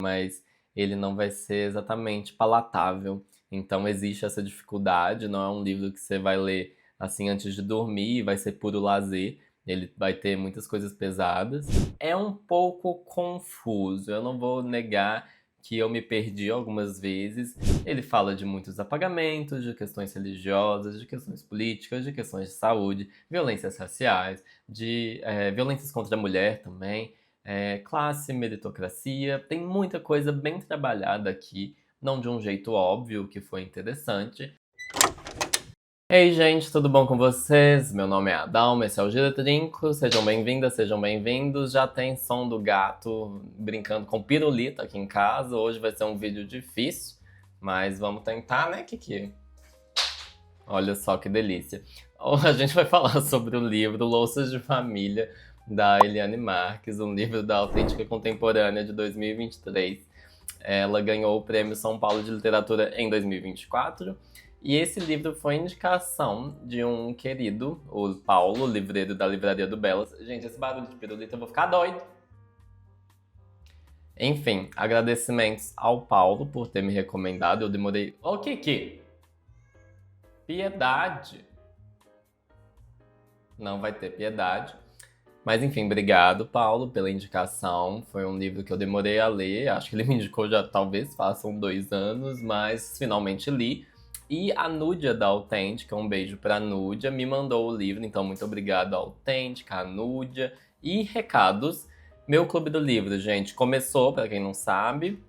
mas ele não vai ser exatamente palatável. Então existe essa dificuldade, não é um livro que você vai ler assim antes de dormir, vai ser puro lazer. Ele vai ter muitas coisas pesadas. É um pouco confuso, eu não vou negar que eu me perdi algumas vezes. Ele fala de muitos apagamentos, de questões religiosas, de questões políticas, de questões de saúde, violências raciais, de violências contra a mulher também, classe, meritocracia. Tem muita coisa bem trabalhada aqui, não de um jeito óbvio, que foi interessante. Ei, gente, tudo bom com vocês? Meu nome é Adalma, esse é o Gira Trinco. Sejam bem-vindas, sejam bem-vindos. Já tem som do gato brincando com pirulito aqui em casa. Hoje vai ser um vídeo difícil, mas vamos tentar, né, Kiki? Olha só que delícia. A gente vai falar sobre o livro Louças de Família, da Eliane Marques, um livro da Autêntica Contemporânea de 2023. Ela ganhou o Prêmio São Paulo de Literatura em 2024. E esse livro foi indicação de um querido, o Paulo, livreiro da Livraria do Belas. Gente, esse barulho de pirulito eu vou ficar doido. Enfim, agradecimentos ao Paulo por ter me recomendado. Eu demorei... Ô, Kiki! Piedade! Não vai ter piedade. Mas enfim, obrigado, Paulo, pela indicação. Foi um livro que eu demorei a ler. Acho que ele me indicou já talvez façam 2 anos, mas finalmente li. E a Núdia da Autêntica, um beijo pra Núdia, me mandou o livro. Então, muito obrigado, Autêntica, a Núdia. E recados. Meu Clube do Livro, gente, começou, pra quem não sabe.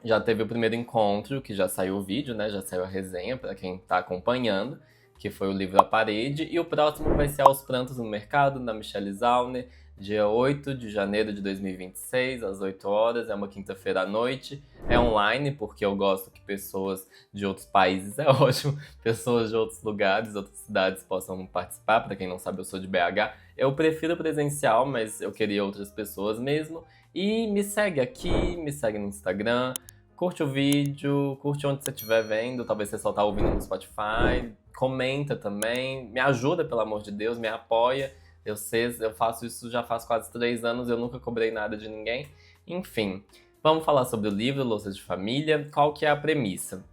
Já teve o primeiro encontro, que já saiu o vídeo, né? Já saiu a resenha pra quem tá acompanhando, que foi o livro A Parede. E o próximo vai ser Aos Prantos no Mercado, da Michelle Zauner, dia 8 de janeiro de 2026, às 8 horas. É uma quinta-feira à noite. É online, porque eu gosto que pessoas de outros países, é ótimo, pessoas de outros lugares, outras cidades possam participar. Pra quem não sabe, eu sou de BH. Eu prefiro presencial, mas eu queria outras pessoas mesmo. E me segue aqui, me segue no Instagram. Curte o vídeo, curte onde você estiver vendo, talvez você só tá ouvindo no Spotify. Comenta também, me ajuda, pelo amor de Deus, me apoia. Eu sei, eu faço isso já faz quase 3 anos, eu nunca cobrei nada de ninguém. Enfim, vamos falar sobre o livro Louças de Família. Qual que é a premissa?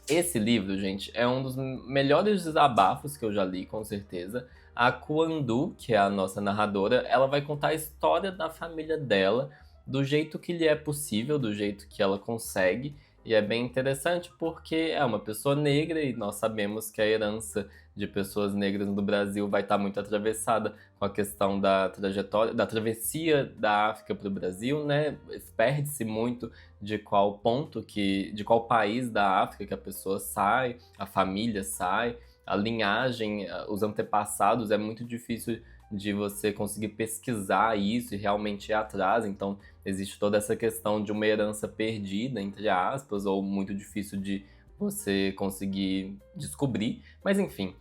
Esse livro, gente, é um dos melhores desabafos que eu já li, com certeza. A Kuandu, que é a nossa narradora, ela vai contar a história da família dela, do jeito que lhe é possível, do jeito que ela consegue. E é bem interessante porque é uma pessoa negra e nós sabemos que a herança de pessoas negras no Brasil vai estar muito atravessada com a questão da trajetória, da travessia da África para o Brasil, né? Perde-se muito de qual ponto de qual país da África que a pessoa sai, a família sai, a linhagem, os antepassados, é muito difícil de você conseguir pesquisar isso e realmente ir atrás. Então, existe toda essa questão de uma herança perdida, entre aspas, ou muito difícil de você conseguir descobrir. Mas enfim.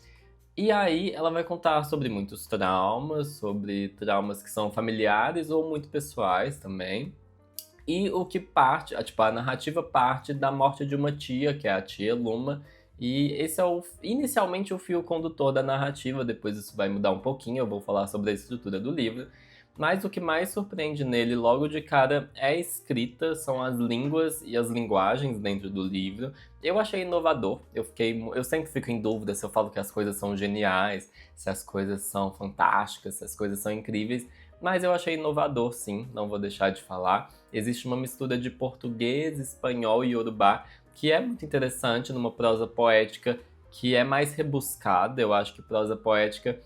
E aí ela vai contar sobre muitos traumas, sobre traumas que são familiares ou muito pessoais também. E o que parte, tipo, a narrativa parte da morte de uma tia, que é a tia Luma. E esse é inicialmente o fio condutor da narrativa, depois isso vai mudar um pouquinho, eu vou falar sobre a estrutura do livro. Mas o que mais surpreende nele logo de cara é a escrita, são as línguas e as linguagens dentro do livro. Eu achei inovador, eu sempre fico em dúvida se eu falo que as coisas são geniais, se as coisas são fantásticas, se as coisas são incríveis. Mas eu achei inovador, sim, não vou deixar de falar. Existe uma mistura de português, espanhol e iorubá, que é muito interessante numa prosa poética que é mais rebuscada. Eu acho que prosa poética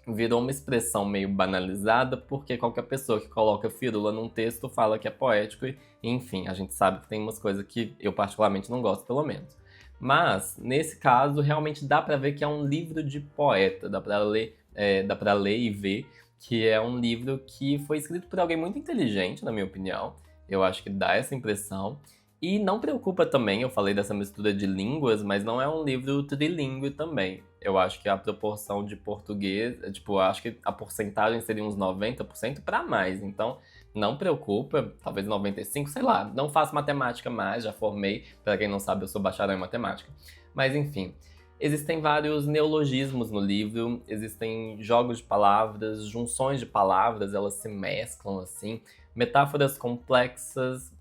virou uma expressão meio banalizada, porque qualquer pessoa que coloca firula num texto fala que é poético, e enfim, a gente sabe que tem umas coisas que eu particularmente não gosto, pelo menos. Mas, nesse caso, realmente dá pra ver que é um livro de poeta, dá pra ler e ver que é um livro que foi escrito por alguém muito inteligente, na minha opinião. Eu acho que dá essa impressão. E não preocupa também, eu falei dessa mistura de línguas, mas não é um livro trilíngue também. Eu acho que a proporção de português, tipo, eu acho que a porcentagem seria uns 90% para mais. Então, não preocupa, talvez 95, sei lá. Não faço matemática mais, já formei. Para quem não sabe, eu sou bacharel em matemática. Mas enfim, existem vários neologismos no livro, existem jogos de palavras, junções de palavras, elas se mesclam assim, metáforas complexas.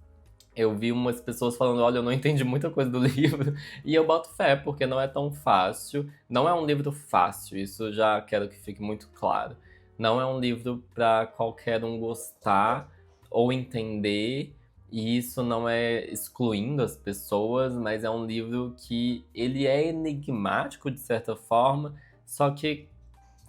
Eu vi umas pessoas falando, olha, eu não entendi muita coisa do livro, e eu boto fé, porque não é tão fácil. Não é um livro fácil, isso já quero que fique muito claro. Não é um livro para qualquer um gostar ou entender, e isso não é excluindo as pessoas, mas é um livro que ele é enigmático de certa forma, só que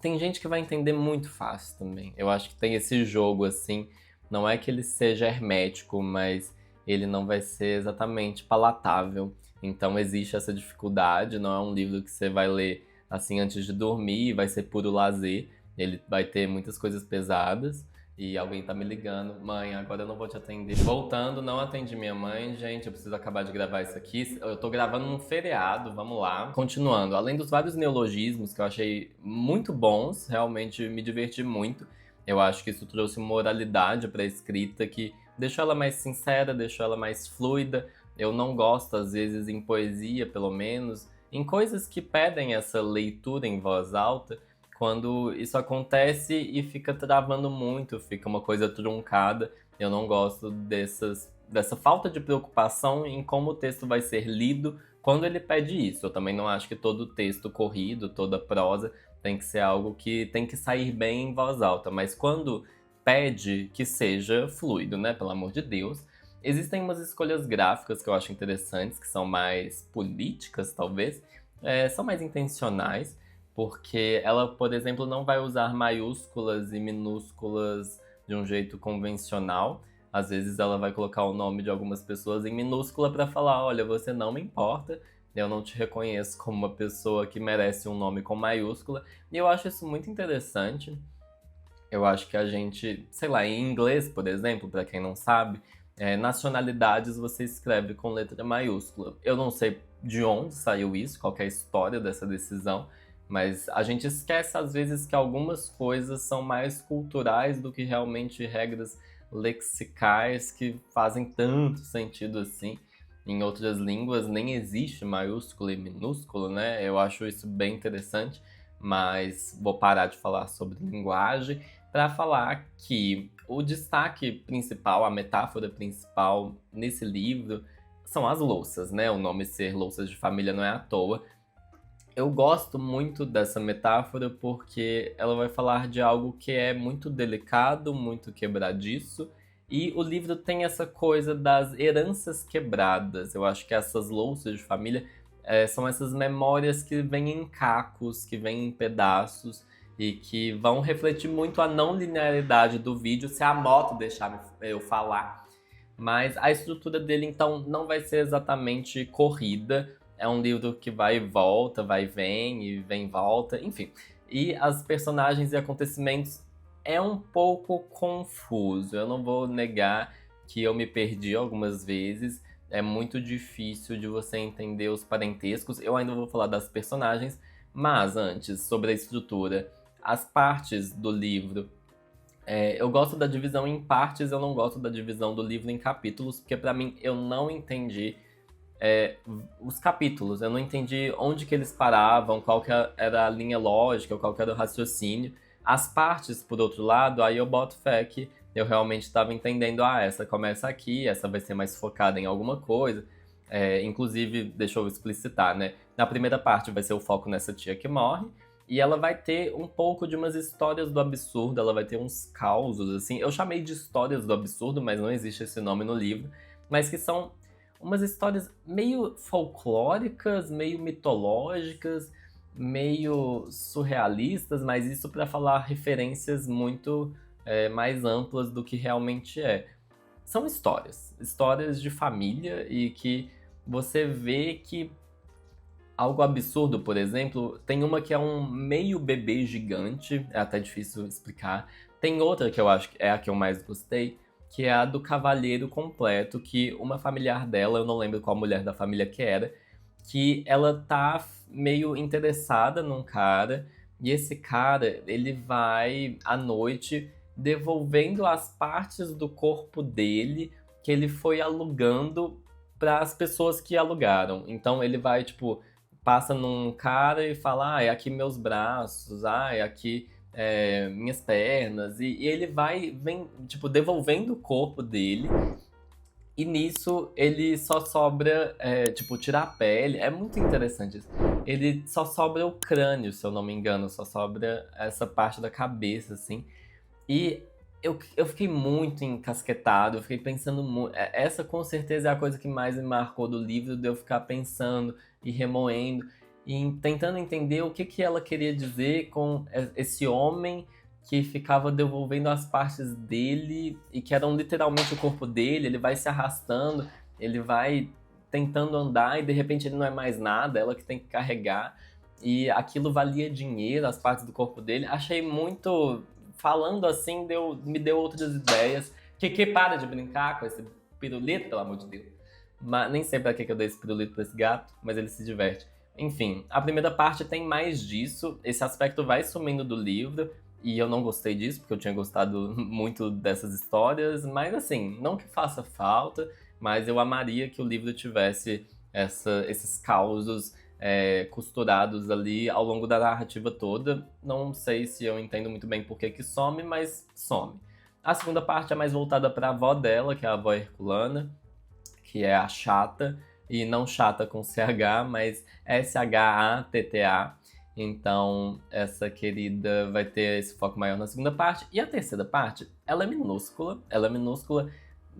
tem gente que vai entender muito fácil também. Eu acho que tem esse jogo assim, não é que ele seja hermético, mas ele não vai ser exatamente palatável. Então existe essa dificuldade, não é um livro que você vai ler assim antes de dormir, vai ser puro lazer. Ele vai ter muitas coisas pesadas. E alguém tá me ligando, mãe, agora eu não vou te atender. Voltando, não atendi minha mãe, gente, eu preciso acabar de gravar isso aqui. Eu tô gravando num feriado, vamos lá. Continuando, além dos vários neologismos que eu achei muito bons, realmente me diverti muito. Eu acho que isso trouxe moralidade pra escrita que deixou ela mais sincera, deixou ela mais fluida. Eu não gosto, às vezes, em poesia, pelo menos, em coisas que pedem essa leitura em voz alta, quando isso acontece e fica travando muito, fica uma coisa truncada. Eu não gosto dessa falta de preocupação em como o texto vai ser lido quando ele pede isso. Eu também não acho que todo texto corrido, toda prosa, tem que ser algo que tem que sair bem em voz alta. Mas quando pede que seja fluido, né? Pelo amor de Deus. Existem umas escolhas gráficas que eu acho interessantes, que são mais políticas, talvez, são mais intencionais, porque ela, por exemplo, não vai usar maiúsculas e minúsculas de um jeito convencional. Às vezes ela vai colocar o nome de algumas pessoas em minúscula para falar, olha, você não me importa, eu não te reconheço como uma pessoa que merece um nome com maiúscula. E eu acho isso muito interessante. Eu acho que a gente, sei lá, em inglês, por exemplo, para quem não sabe, nacionalidades você escreve com letra maiúscula. Eu não sei de onde saiu isso, qual que é a história dessa decisão, mas a gente esquece às vezes que algumas coisas são mais culturais do que realmente regras lexicais que fazem tanto sentido assim. Em outras línguas nem existe maiúsculo e minúsculo, né? Eu acho isso bem interessante, mas vou parar de falar sobre linguagem para falar que o destaque principal, a metáfora principal nesse livro são as louças, né? O nome ser louças de família não é à toa. Eu gosto muito dessa metáfora porque ela vai falar de algo que é muito delicado, muito quebradiço, e o livro tem essa coisa das heranças quebradas. Eu acho que essas louças de família são essas memórias que vêm em cacos, que vêm em pedaços, e que vão refletir muito a não linearidade do vídeo, se a moto deixar eu falar. Mas a estrutura dele, então, não vai ser exatamente corrida. É um livro que vai e volta, vai e vem e volta, enfim. E as personagens e acontecimentos é um pouco confuso. Eu não vou negar que eu me perdi algumas vezes. É muito difícil de você entender os parentescos. Eu ainda vou falar das personagens, mas antes, sobre a estrutura. As partes do livro, eu gosto da divisão em partes, eu não gosto da divisão do livro em capítulos, porque pra mim eu não entendi os capítulos, eu não entendi onde que eles paravam, qual que era a linha lógica, qual que era o raciocínio. As partes, por outro lado, aí eu boto fé que eu realmente estava entendendo, essa começa aqui, essa vai ser mais focada em alguma coisa. Inclusive, deixa eu explicitar, né? Na primeira parte vai ser o foco nessa tia que morre, e ela vai ter um pouco de umas histórias do absurdo, ela vai ter uns causos, assim. Eu chamei de histórias do absurdo, mas não existe esse nome no livro. Mas que são umas histórias meio folclóricas, meio mitológicas, meio surrealistas, mas isso para falar referências muito mais amplas do que realmente é. São histórias de família e que você vê que algo absurdo, por exemplo, tem uma que é um meio bebê gigante, é até difícil explicar. Tem outra que eu acho que é a que eu mais gostei, que é a do cavalheiro completo, que uma familiar dela, eu não lembro qual mulher da família que era, que ela tá meio interessada num cara, e esse cara, ele vai à noite devolvendo as partes do corpo dele que ele foi alugando para as pessoas que alugaram. Então ele vai, tipo, passa num cara e fala, é aqui meus braços, é aqui minhas pernas, e ele vem, tipo, devolvendo o corpo dele, E nisso ele só sobra, tipo, tirar a pele. É muito interessante isso. Ele só sobra o crânio, se eu não me engano, só sobra essa parte da cabeça, assim. E eu fiquei muito encasquetado, eu fiquei pensando muito. Essa com certeza é a coisa que mais me marcou do livro, de eu ficar pensando e remoendo e tentando entender o que que ela queria dizer com esse homem que ficava devolvendo as partes dele e que eram literalmente o corpo dele. Ele vai se arrastando, ele vai tentando andar e de repente ele não é mais nada, ela que tem que carregar. E aquilo valia dinheiro, as partes do corpo dele. Achei muito. Falando assim, me deu outras ideias. Que para de brincar com esse pirulito, pelo amor de Deus. Mas, nem sei pra que eu dei esse pirulito pra esse gato, mas ele se diverte. Enfim, a primeira parte tem mais disso. Esse aspecto vai sumindo do livro. E eu não gostei disso, porque eu tinha gostado muito dessas histórias. Mas assim, não que faça falta, mas eu amaria que o livro tivesse esses causos costurados ali ao longo da narrativa toda. Não sei se eu entendo muito bem por que que some, mas some. A segunda parte é mais voltada para a avó dela, que é a avó Herculana, que é a chata, e não chata com CH, mas SHATTA. Então, essa querida vai ter esse foco maior na segunda parte. E a terceira parte, ela é minúscula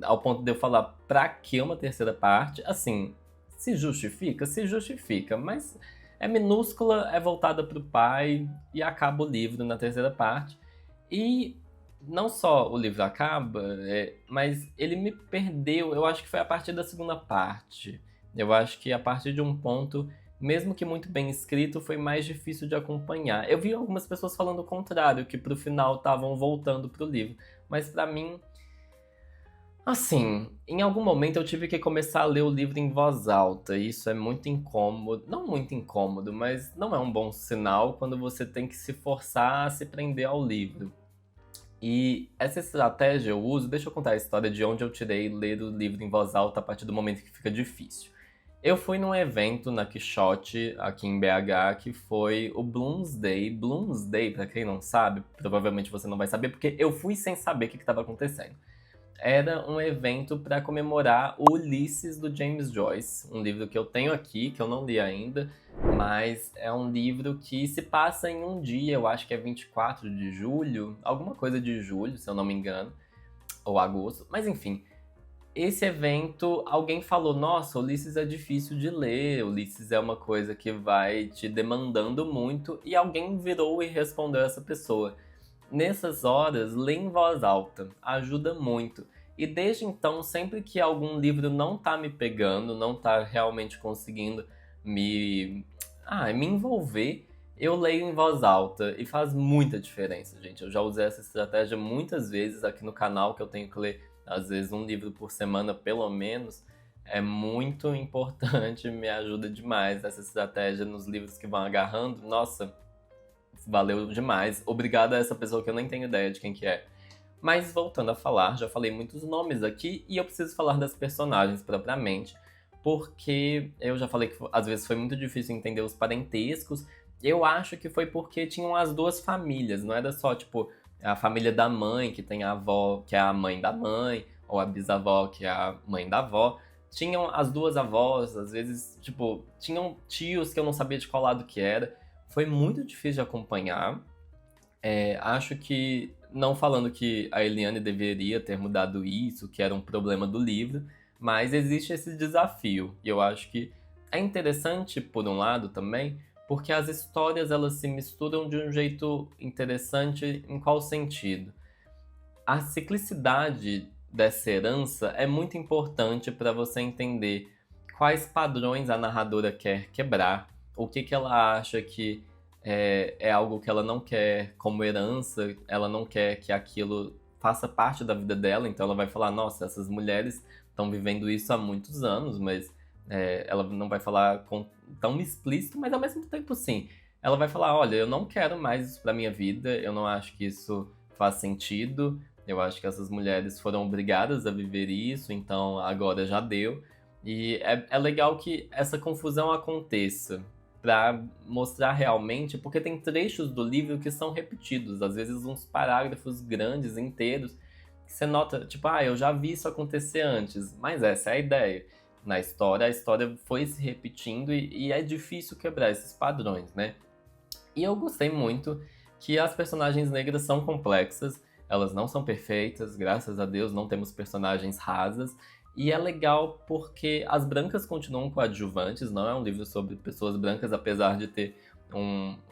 ao ponto de eu falar pra que uma terceira parte. Assim, se justifica? Se justifica, mas é minúscula, é voltada pro pai e acaba o livro na terceira parte. E não só o livro acaba, mas ele me perdeu. Eu acho que foi a partir da segunda parte. Eu acho que a partir de um ponto, mesmo que muito bem escrito, foi mais difícil de acompanhar. Eu vi algumas pessoas falando o contrário, que pro final estavam voltando pro livro. Mas pra mim, assim, em algum momento eu tive que começar a ler o livro em voz alta. E isso é muito incômodo. Não muito incômodo, mas não é um bom sinal quando você tem que se forçar a se prender ao livro. E essa estratégia eu uso, deixa eu contar a história de onde eu tirei ler o livro em voz alta a partir do momento que fica difícil. Eu fui num evento na Quixote, aqui em BH, que foi o Bloomsday. Bloomsday, pra quem não sabe, provavelmente você não vai saber, porque eu fui sem saber o que estava acontecendo. Era um evento para comemorar o Ulisses do James Joyce, um livro que eu tenho aqui, que eu não li ainda, mas é um livro que se passa em um dia, eu acho que é 24 de julho, alguma coisa de julho, se eu não me engano, ou agosto, mas enfim. Esse evento, alguém falou: Nossa, Ulisses é difícil de ler, Ulisses é uma coisa que vai te demandando muito, e alguém virou e respondeu a essa pessoa. Nessas horas, ler em voz alta ajuda muito. E desde então, sempre que algum livro não tá me pegando, não tá realmente conseguindo me, me envolver, eu leio em voz alta e faz muita diferença, gente. Eu já usei essa estratégia muitas vezes aqui no canal, que eu tenho que ler às vezes um livro por semana, pelo menos. É muito importante, me ajuda demais essa estratégia nos livros que vão agarrando. Nossa, valeu demais. Obrigado a essa pessoa que eu nem tenho ideia de quem que é. Mas voltando a falar, já falei muitos nomes aqui e eu preciso falar das personagens propriamente, porque eu já falei que às vezes foi muito difícil entender os parentescos. Eu acho que foi porque tinham as duas famílias, não era só tipo a família da mãe, que tem a avó, que é a mãe da mãe, ou a bisavó, que é a mãe da avó. Tinham as duas avós, às vezes, tipo, tinham tios que eu não sabia de qual lado que era. Foi muito difícil de acompanhar. Acho que, não falando que a Eliane deveria ter mudado isso, que era um problema do livro, mas existe esse desafio. E eu acho que é interessante, por um lado, também, porque as histórias elas se misturam de um jeito interessante. Em qual sentido? A ciclicidade dessa herança é muito importante para você entender quais padrões a narradora quer quebrar, o que ela acha que é algo que ela não quer como herança, ela não quer que aquilo faça parte da vida dela, então ela vai falar: Nossa, essas mulheres estão vivendo isso há muitos anos, mas ela não vai falar tão explícito, mas ao mesmo tempo sim. Ela vai falar: Olha, eu não quero mais isso pra minha vida, eu não acho que isso faz sentido, eu acho que essas mulheres foram obrigadas a viver isso, então agora já deu. E é legal que essa confusão aconteça para mostrar realmente, porque tem trechos do livro que são repetidos, às vezes uns parágrafos grandes, inteiros, que você nota, tipo, eu já vi isso acontecer antes, mas essa é a ideia. Na história, a história foi se repetindo e é difícil quebrar esses padrões, né? E eu gostei muito que as personagens negras são complexas, elas não são perfeitas, graças a Deus não temos personagens rasas. E é legal porque as brancas continuam coadjuvantes, não é um livro sobre pessoas brancas, apesar de ter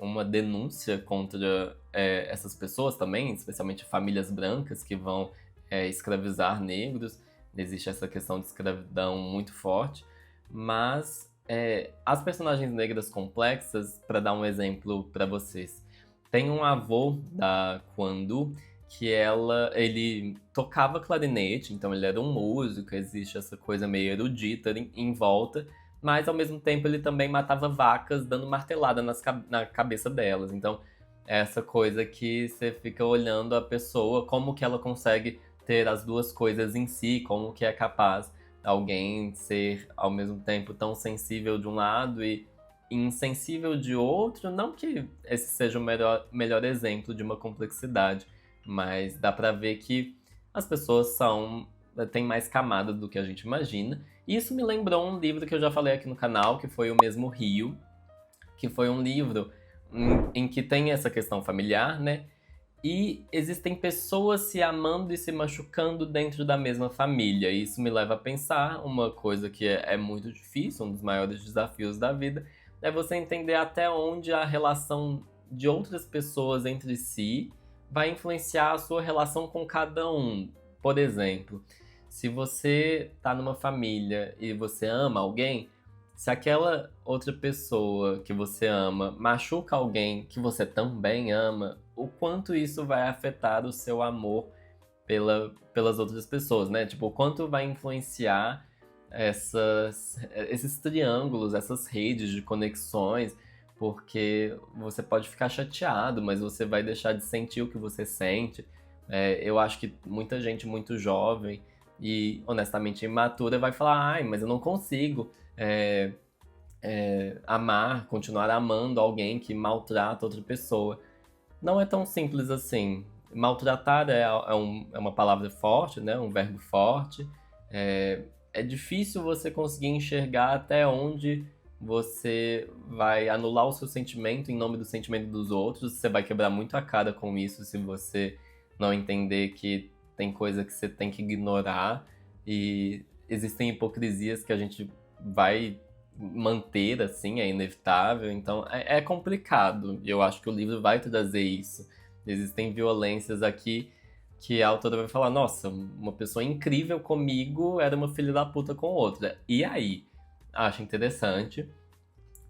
uma denúncia contra essas pessoas também, especialmente famílias brancas que vão escravizar negros. Existe essa questão de escravidão muito forte, mas as personagens negras complexas, para dar um exemplo para vocês, tem um avô da Kwandu que ele tocava clarinete, então ele era um músico, existe essa coisa meio erudita em volta, mas ao mesmo tempo ele também matava vacas dando martelada na cabeça delas. Então, é essa coisa que você fica olhando a pessoa, como que ela consegue ter as duas coisas em si, como que é capaz alguém ser ao mesmo tempo tão sensível de um lado e insensível de outro. Não que esse seja o melhor exemplo de uma complexidade, mas dá pra ver que as pessoas têm mais camada do que a gente imagina. E isso me lembrou um livro que eu já falei aqui no canal, que foi O Mesmo Rio, que foi um livro em que tem essa questão familiar, né? E existem pessoas se amando e se machucando dentro da mesma família. E isso me leva a pensar uma coisa que é muito difícil, um dos maiores desafios da vida, é você entender até onde a relação de outras pessoas entre si vai influenciar a sua relação com cada um. Por exemplo, se você tá numa família e você ama alguém, se aquela outra pessoa que você ama machuca alguém que você também ama, o quanto isso vai afetar o seu amor pelas outras pessoas, né? Tipo, o quanto vai influenciar esses triângulos, essas redes de conexões, porque você pode ficar chateado, mas você vai deixar de sentir o que você sente. Eu acho que muita gente muito jovem e honestamente imatura vai falar: ai, mas eu não consigo amar, continuar amando alguém que maltrata outra pessoa. Não é tão simples assim. Maltratar é uma palavra forte, né? Um verbo forte. É difícil você conseguir enxergar até onde você vai anular o seu sentimento em nome do sentimento dos outros. Você vai quebrar muito a cara com isso se você não entender que tem coisa que você tem que ignorar. E existem hipocrisias que a gente vai manter, assim, é inevitável. Então é complicado. E eu acho que o livro vai trazer isso. Existem violências aqui que a autora vai falar: nossa, uma pessoa incrível comigo era uma filha da puta com outra. E aí? Acho interessante.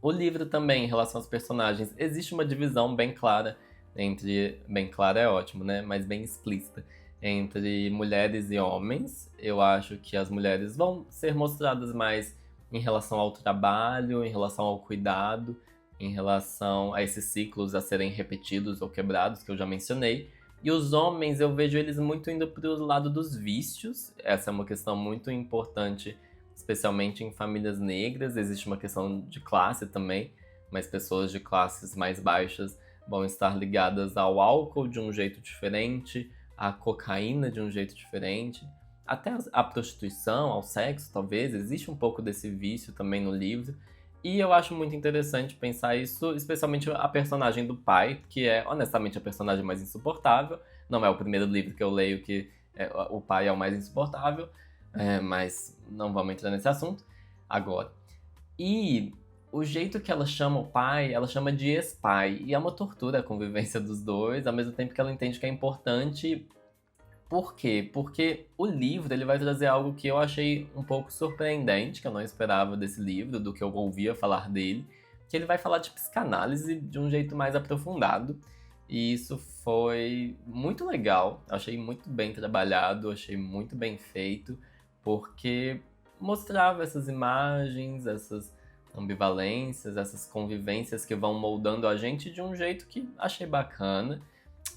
O livro também, em relação aos personagens, existe uma divisão bem clara entre. Bem clara é ótimo, né? Mas bem explícita. Entre mulheres e homens. Eu acho que as mulheres vão ser mostradas mais em relação ao trabalho, em relação ao cuidado, em relação a esses ciclos a serem repetidos ou quebrados, que eu já mencionei. E os homens, eu vejo eles muito indo para o lado dos vícios. Essa é uma questão muito importante, especialmente em famílias negras. Existe uma questão de classe também, mas pessoas de classes mais baixas vão estar ligadas ao álcool de um jeito diferente, à cocaína de um jeito diferente, até a prostituição, ao sexo, talvez. Existe um pouco desse vício também no livro. E eu acho muito interessante pensar isso, especialmente a personagem do pai, que é honestamente a personagem mais insuportável. Não é o primeiro livro que eu leio que o pai é o mais insuportável, mas não vamos entrar nesse assunto agora. E o jeito que ela chama o pai, ela chama de ex-pai. E é uma tortura a convivência dos dois, ao mesmo tempo que ela entende que é importante. Por quê? Porque o livro ele vai trazer algo que eu achei um pouco surpreendente, que eu não esperava desse livro, do que eu ouvia falar dele, que ele vai falar de psicanálise de um jeito mais aprofundado. E isso foi muito legal, achei muito bem trabalhado, achei muito bem feito, porque mostrava essas imagens, essas ambivalências, essas convivências que vão moldando a gente de um jeito que achei bacana.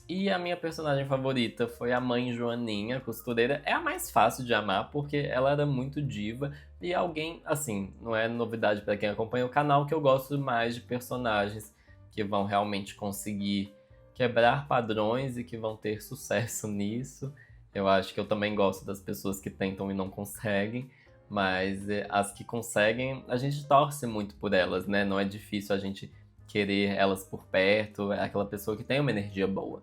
E a minha personagem favorita foi a mãe Joaninha, a costureira. É a mais fácil de amar, porque ela era muito diva. E alguém, assim, não é novidade para quem acompanha o canal, que eu gosto mais de personagens que vão realmente conseguir quebrar padrões e que vão ter sucesso nisso. Eu acho que eu também gosto das pessoas que tentam e não conseguem, mas as que conseguem, a gente torce muito por elas, né? Não é difícil a gente querer elas por perto, é aquela pessoa que tem uma energia boa.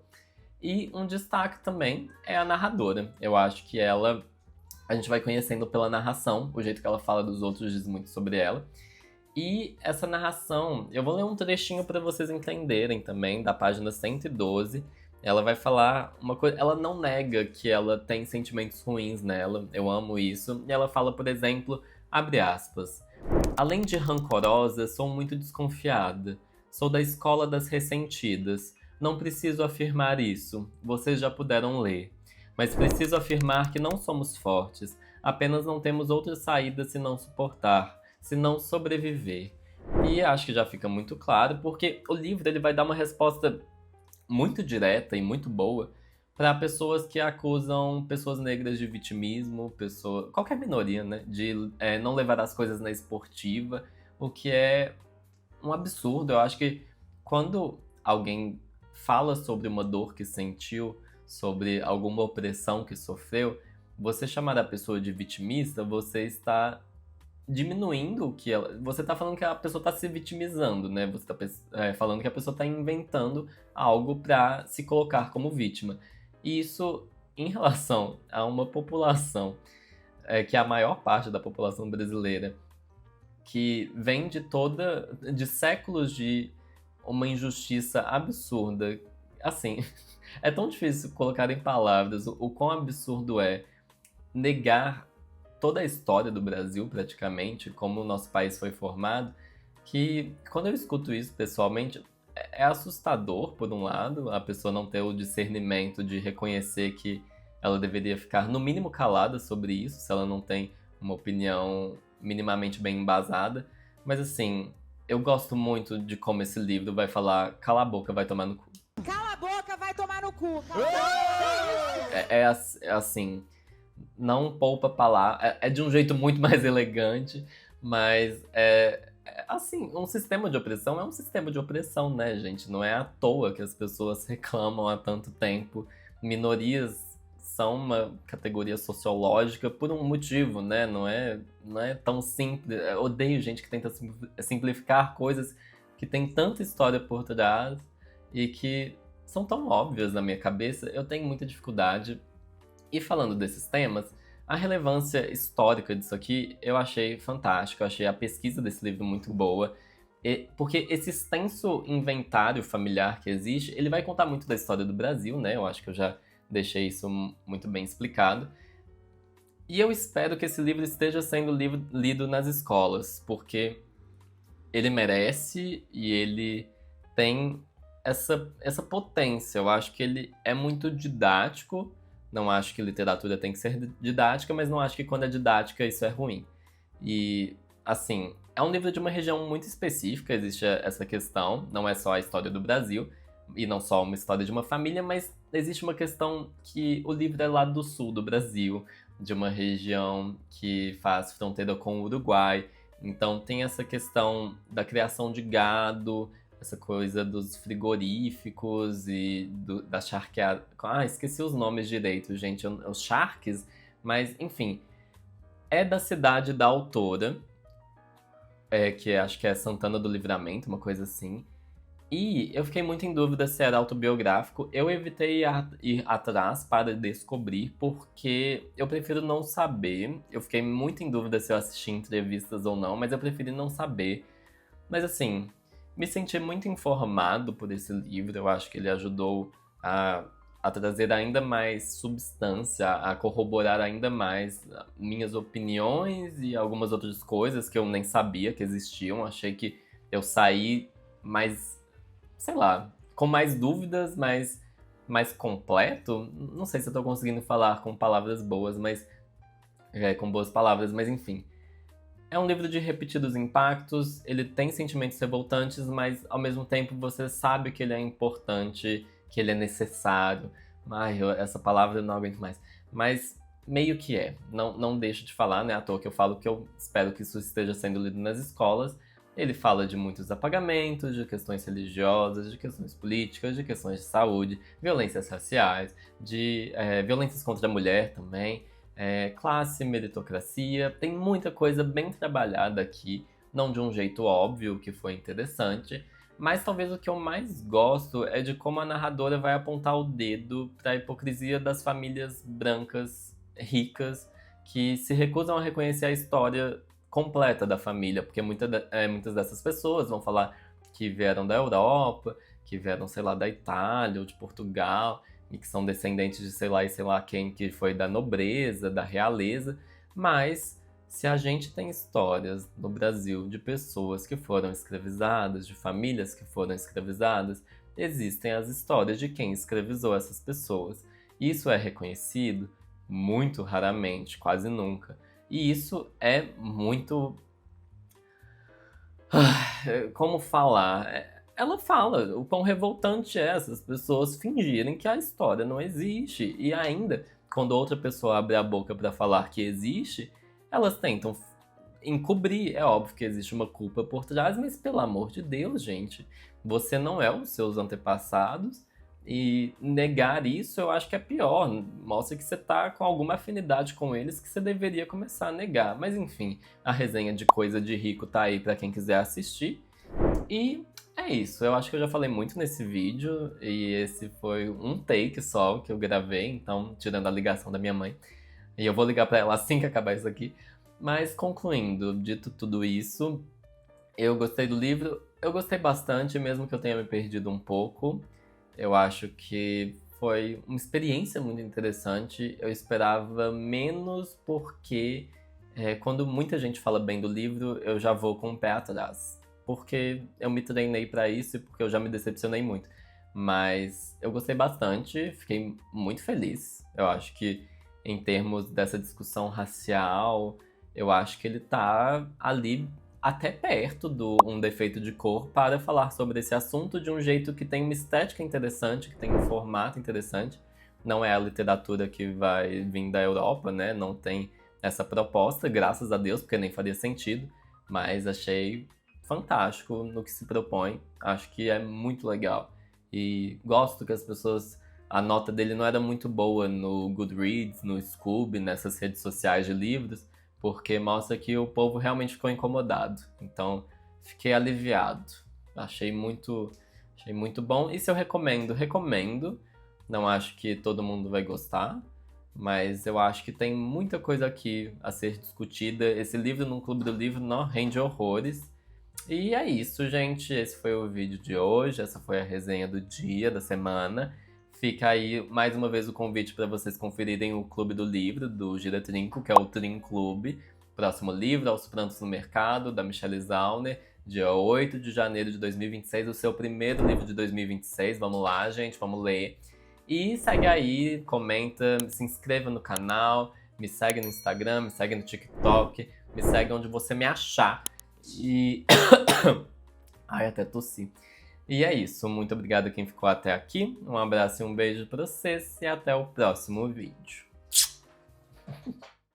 E um destaque também é a narradora. Eu acho que ela, a gente vai conhecendo pela narração, o jeito que ela fala dos outros diz muito sobre ela. E essa narração, eu vou ler um trechinho para vocês entenderem também, da página 112. Ela vai falar uma coisa, ela não nega que ela tem sentimentos ruins nela, eu amo isso. E ela fala, por exemplo, abre aspas, além de rancorosa, sou muito desconfiada. Sou da escola das ressentidas. Não preciso afirmar isso, vocês já puderam ler. Mas preciso afirmar que não somos fortes, apenas não temos outra saída se não suportar, se não sobreviver. E acho que já fica muito claro, porque o livro ele vai dar uma resposta muito direta e muito boa para pessoas que acusam pessoas negras de vitimismo, qualquer minoria, né, de não levar as coisas na esportiva, o que é um absurdo. Eu acho que quando alguém fala sobre uma dor que sentiu, sobre alguma opressão que sofreu, você chamar a pessoa de vitimista, você está diminuindo o que ela. Você tá falando que a pessoa tá se vitimizando, né? Você tá falando que a pessoa tá inventando algo pra se colocar como vítima. E isso, em relação a uma população, que é a maior parte da população brasileira, que vem de séculos de uma injustiça absurda. Assim, é tão difícil colocar em palavras o quão absurdo é negar toda a história do Brasil, praticamente, como o nosso país foi formado, que quando eu escuto isso pessoalmente, é assustador, por um lado, a pessoa não ter o discernimento de reconhecer que ela deveria ficar, no mínimo, calada sobre isso, se ela não tem uma opinião minimamente bem embasada. Mas, assim, eu gosto muito de como esse livro vai falar cala a boca, vai tomar no cu. Cala a boca, vai tomar no cu. É assim, não poupa palavras, é de um jeito muito mais elegante, mas assim, um sistema de opressão é um sistema de opressão, né, gente? Não é à toa que as pessoas reclamam há tanto tempo. Minorias são uma categoria sociológica por um motivo, né? Não é tão simples. Eu odeio gente que tenta simplificar coisas que tem tanta história por trás e que são tão óbvias na minha cabeça. Eu tenho muita dificuldade. E falando desses temas, a relevância histórica disso aqui eu achei fantástico, eu achei a pesquisa desse livro muito boa, porque esse extenso inventário familiar que existe, ele vai contar muito da história do Brasil, né? Eu acho que eu já deixei isso muito bem explicado. E eu espero que esse livro esteja sendo lido nas escolas, porque ele merece e ele tem essa potência. Eu acho que ele é muito didático. Não acho que literatura tem que ser didática, mas não acho que quando é didática isso é ruim. E, assim, é um livro de uma região muito específica, existe essa questão, não é só a história do Brasil, e não só uma história de uma família, mas existe uma questão que o livro é lá do sul do Brasil, de uma região que faz fronteira com o Uruguai. Então tem essa questão da criação de gado, essa coisa dos frigoríficos e da charqueada. Ah, esqueci os nomes direito, gente. Os charques, mas enfim. É da cidade da autora, que acho que é Santana do Livramento, uma coisa assim. E eu fiquei muito em dúvida se era autobiográfico. Eu evitei ir atrás para descobrir, porque eu prefiro não saber. Eu fiquei muito em dúvida se eu assisti entrevistas ou não, mas eu preferi não saber. Mas assim, me senti muito informado por esse livro. Eu acho que ele ajudou a trazer ainda mais substância, a corroborar ainda mais minhas opiniões e algumas outras coisas que eu nem sabia que existiam. Achei que eu saí mais, sei lá, com mais dúvidas, mais completo. Não sei se eu tô conseguindo falar com palavras boas, mas com boas palavras, mas enfim. É um livro de repetidos impactos, ele tem sentimentos revoltantes, mas ao mesmo tempo você sabe que ele é importante, que ele é necessário. Ai, essa palavra eu não aguento mais. Mas meio que é. Não deixo de falar, né? À toa que eu falo que eu espero que isso esteja sendo lido nas escolas. Ele fala de muitos apagamentos, de questões religiosas, de questões políticas, de questões de saúde, violências raciais, de violências contra a mulher também, classe, meritocracia. Tem muita coisa bem trabalhada aqui, não de um jeito óbvio, que foi interessante, mas talvez o que eu mais gosto é de como a narradora vai apontar o dedo para a hipocrisia das famílias brancas ricas que se recusam a reconhecer a história completa da família, porque muitas dessas pessoas vão falar que vieram da Europa, que vieram, sei lá, da Itália ou de Portugal, e que são descendentes de sei lá e sei lá quem que foi da nobreza, da realeza, mas se a gente tem histórias no Brasil de pessoas que foram escravizadas, de famílias que foram escravizadas, existem as histórias de quem escravizou essas pessoas. Isso é reconhecido muito raramente, quase nunca. E isso é muito. Como falar? Ela fala o quão revoltante é essas pessoas fingirem que a história não existe. E ainda, quando outra pessoa abre a boca para falar que existe, elas tentam encobrir. É óbvio que existe uma culpa por trás, mas pelo amor de Deus, gente, você não é os seus antepassados. E negar isso eu acho que é pior. Mostra que você tá com alguma afinidade com eles que você deveria começar a negar. Mas enfim, a resenha de Coisa de Rico tá aí pra quem quiser assistir. E é isso. Eu acho que eu já falei muito nesse vídeo. E esse foi um take só que eu gravei. Então, tirando a ligação da minha mãe. E eu vou ligar pra ela assim que acabar isso aqui. Mas concluindo, dito tudo isso, eu gostei do livro. Eu gostei bastante, mesmo que eu tenha me perdido um pouco. Eu acho que foi uma experiência muito interessante. Eu esperava menos porque quando muita gente fala bem do livro, eu já vou com o pé atrás. Porque eu me treinei pra isso e porque eu já me decepcionei muito. Mas eu gostei bastante, fiquei muito feliz. Eu acho que em termos dessa discussão racial, eu acho que ele tá ali até perto do Um Defeito de Cor para falar sobre esse assunto de um jeito que tem uma estética interessante, que tem um formato interessante. Não é a literatura que vai vir da Europa, né? Não tem essa proposta, graças a Deus, porque nem faria sentido. Mas achei fantástico no que se propõe. Acho que é muito legal. E gosto que as pessoas... A nota dele não era muito boa no Goodreads, no Scoob, nessas redes sociais de livros, porque mostra que o povo realmente ficou incomodado. Então, fiquei aliviado. Achei muito bom. E se eu recomendo? Recomendo. Não acho que todo mundo vai gostar, mas eu acho que tem muita coisa aqui a ser discutida. Esse livro no Clube do Livro não rende horrores. E é isso, gente. Esse foi o vídeo de hoje. Essa foi a resenha do dia, da semana. Fica aí mais uma vez o convite para vocês conferirem o Clube do Livro, do Gira Trinco, que é o Trin Clube. Próximo livro, Aos Prantos no Mercado, da Michelle Zauner, dia 8 de janeiro de 2026, o seu primeiro livro de 2026. Vamos lá, gente, vamos ler. E segue aí, comenta, se inscreva no canal, me segue no Instagram, me segue no TikTok, me segue onde você me achar. E... Ai, até tossi. E é isso, muito obrigado a quem ficou até aqui. Um abraço e um beijo pra vocês e até o próximo vídeo.